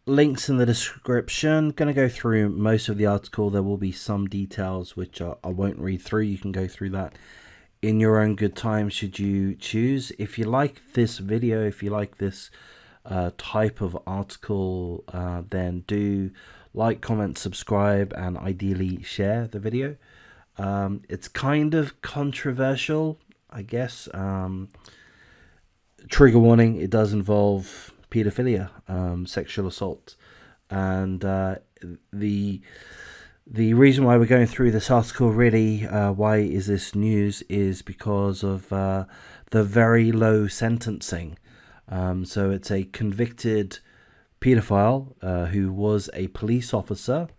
Links in the description. Going to go through most of the article. There will be some details which I won't read through. You can go through that in your own good time should you choose. If you like this video, if you like this type of article, then do like, comment, subscribe, and ideally share the video. It's kind of controversial, I guess. Trigger warning, it does involve pedophilia, sexual assault, and the reason why we're going through this article, really, why is this news, is because of the very low sentencing. So it's a convicted paedophile who was a police officer,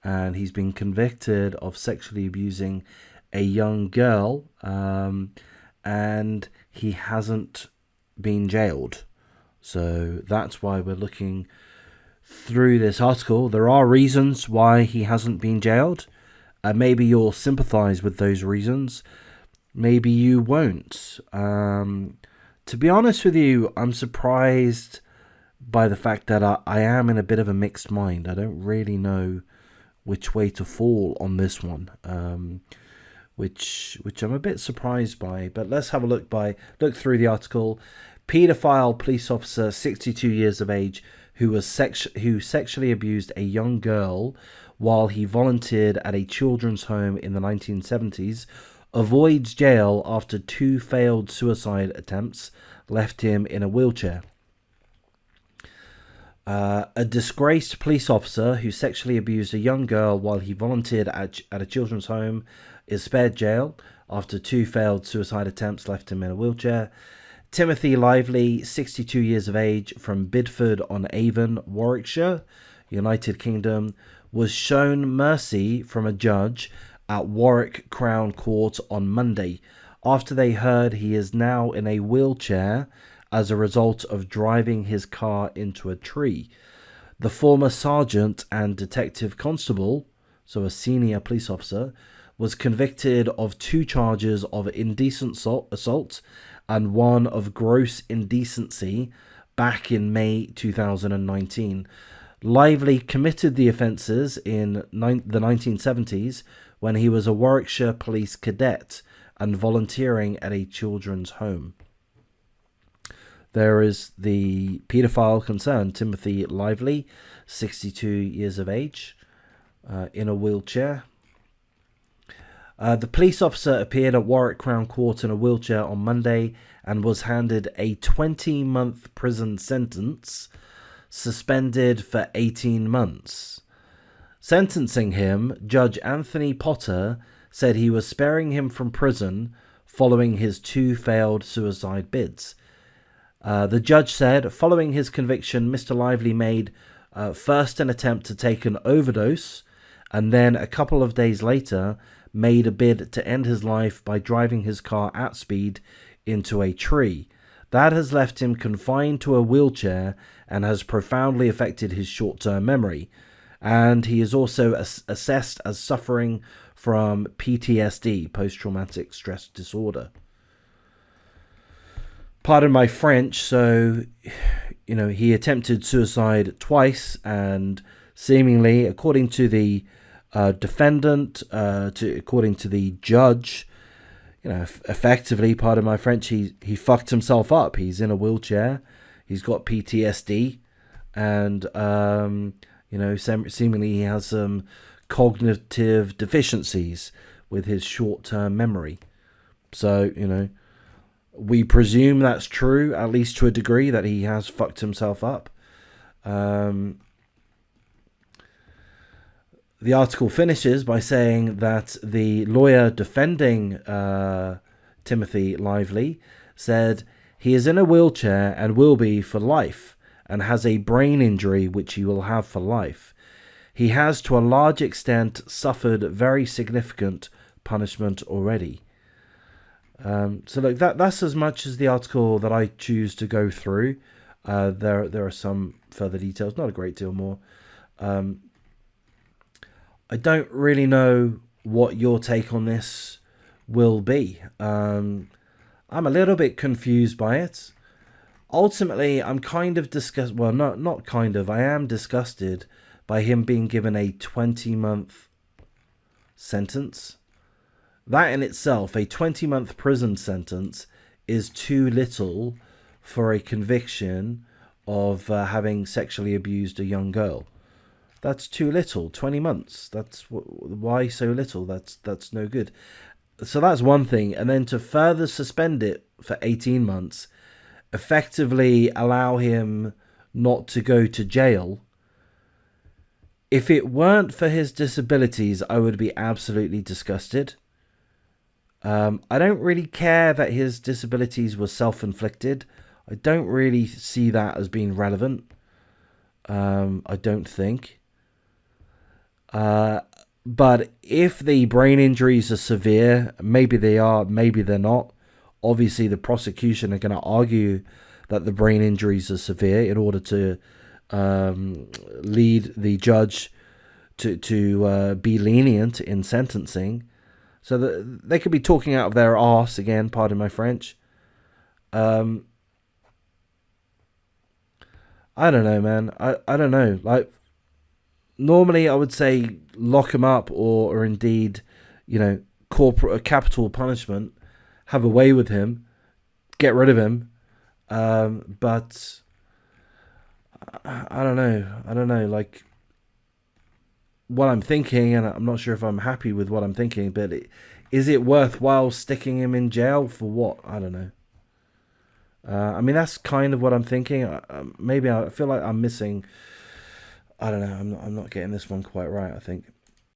and he's been convicted of sexually abusing a young girl, and he hasn't been jailed. So that's why we're looking through this article. There are reasons why he hasn't been jailed. Maybe you'll sympathize with those reasons. Maybe you won't. To be honest with you, I'm surprised by the fact that I am in a bit of a mixed mind. I don't really know which way to fall on this one, which I'm a bit surprised by. But let's have a look through the article. Paedophile police officer, 62 years of age, who sexually abused a young girl while he volunteered at a children's home in the 1970s, avoids jail after 2 failed suicide attempts left him in a wheelchair. A disgraced police officer who sexually abused a young girl while he volunteered at a children's home is spared jail after 2 failed suicide attempts left him in a wheelchair. Timothy Lively, 62 years of age, from Bidford-on-Avon, Warwickshire, United Kingdom, was shown mercy from a judge at Warwick Crown Court on Monday after they heard he is now in a wheelchair as a result of driving his car into a tree. The former sergeant and detective constable, so a senior police officer, was convicted of 2 charges of indecent assault and 1 of gross indecency back in May 2019. Lively committed the offences in the 1970s when he was a Warwickshire police cadet and volunteering at a children's home. There is the paedophile concerned, Timothy Lively, 62 years of age, in a wheelchair. The police officer appeared at Warwick Crown Court in a wheelchair on Monday and was handed a 20-month prison sentence, suspended for 18 months. Sentencing him, Judge Anthony Potter said he was sparing him from prison following his 2 failed suicide bids. The judge said, following his conviction, Mr. Lively made first an attempt to take an overdose, and then a couple of days later made a bid to end his life by driving his car at speed into a tree. That has left him confined to a wheelchair and has profoundly affected his short-term memory. And he is also assessed as suffering from PTSD, post-traumatic stress disorder. Pardon my French. So, he attempted suicide twice, and seemingly, according to the defendant, according to the judge, effectively, pardon my French, he fucked himself up. He's in a wheelchair. He's got PTSD, and seemingly he has some cognitive deficiencies with his short-term memory. So, we presume that's true, at least to a degree, that he has fucked himself up. The article finishes by saying that the lawyer defending Timothy Lively said he is in a wheelchair and will be for life, and has a brain injury which he will have for life. He has to a large extent suffered very significant punishment already. So look, that's as much as the article that I choose to go through. There are some further details, not a great deal more. I don't really know what your take on this will be. I'm a little bit confused by it. ultimately, I'm kind of disgusted. Well, not kind of. I am disgusted by him being given a 20-month sentence. That in itself, a 20-month prison sentence, is too little for a conviction of having sexually abused a young girl. That's too little. 20 months. That's why so little. That's no good. So that's one thing. And then to further suspend it for 18 months, effectively allow him not to go to jail. If it weren't for his disabilities, I would be absolutely disgusted. I don't really care that his disabilities were self-inflicted. I don't really see that as being relevant. I don't think. But if the brain injuries are severe, maybe they are, maybe they're not. Obviously, the prosecution are going to argue that the brain injuries are severe in order to lead the judge to be lenient in sentencing. So that they could be talking out of their arse again, pardon my French. I don't know, man. I don't know. Like, normally I would say lock him up or indeed, corporate capital punishment, have a way with him, get rid of him. But I don't know. I don't know. Like, what I'm thinking, and I'm not sure if I'm happy with what I'm thinking, but is it worthwhile sticking him in jail for what? I don't know. I mean, that's kind of what I'm thinking. Maybe I feel like I'm missing. I don't know. I'm not getting this one quite right, I think.